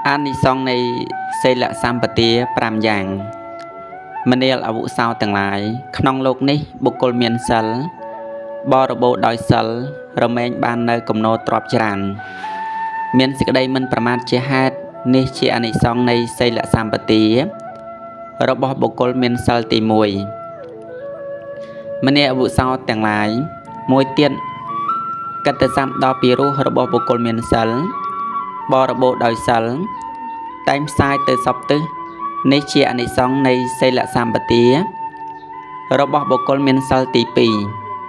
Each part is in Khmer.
អានិសង្ឃនៃសីលសម្បទា5យ៉ាងមនាលអវុសោទាំងឡាយក្នុងលោកនេះបុគ្គលមានសិលបរិបូរដោយសិលរមែងបាននៅគំនោទ្រព្យច្រើនមានសេចក្តីមិនប្រមាទជាហេតុនេះជាអានិសង្ឃនៃសីលសម្បទារបស់បុគ្គលមានសិលទី1មនាលអវុសោទាំងឡាយមួយទៀតកតសម្បដល់ពីរោះរបស់បុគ្គលមានសិលបរិបូរដោយសិលតែងផ្សាយទៅសពទិសនេះជាអានិសង្ឃនៃសីលសម្បទារបស់បុគ្គលមានសិលទី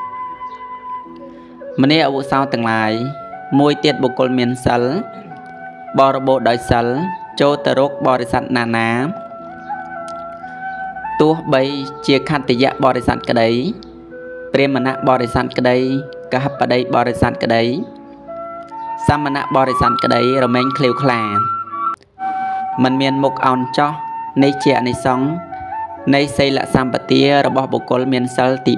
2មនាលអវុសោទាំងឡាយមួយទៀតបុគ្គលមានសិលបរិបូរដោយសិលចូលទៅរកបរិស័ទណានាទោះបីជាខត្តយៈបរិស័ទក្តីព្រាហ្មណបរិស័ទក្តីកហបតីបរិស័ទក្តីសមណបរិស័ទក្តីរមែងឃ្លាវខ្លាមិនមានមុខអោនចោះនេះជាអានិសង្ឃនៃសីលសម្បទារបស់បុគ្គលមានសិលទី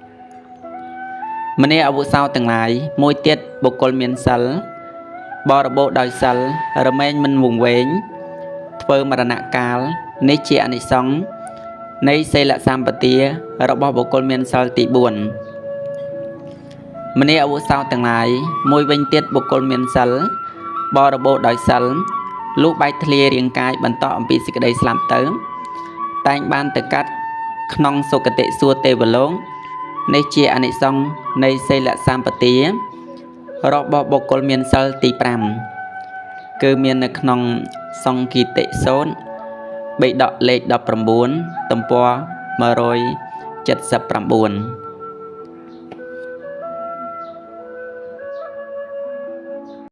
3មនាលអវុសោទាំងឡាយមួយទៀតបុគ្គលមានសិលបរិបូរដោយសិលរមែងមិនវង្វេងធ្វើមរណកាលនេះជាអានិសង្ឃនៃសីលសម្បទារបស់បុគ្គលមានសិលទី4មនាលអវុសោទាំងឡាយមួយវិញទៀតបុគ្គលមានសិលបរិបូរដោយសិលលុះបែកធ្លាយរាងកាយបន្តអំពីសេចក្តីស្លាប់ទៅតែងបានទៅកាត់ក្នុងសុគតិសួគ៌ទេវលោកនេះជាអានិសង្ឃនៃសីលសម្បទារបស់បុគ្គលមានសិលទី5គឺមាននៅក្នុងសង្កីតិសូត្របិដកលេខ19ទំព័រ179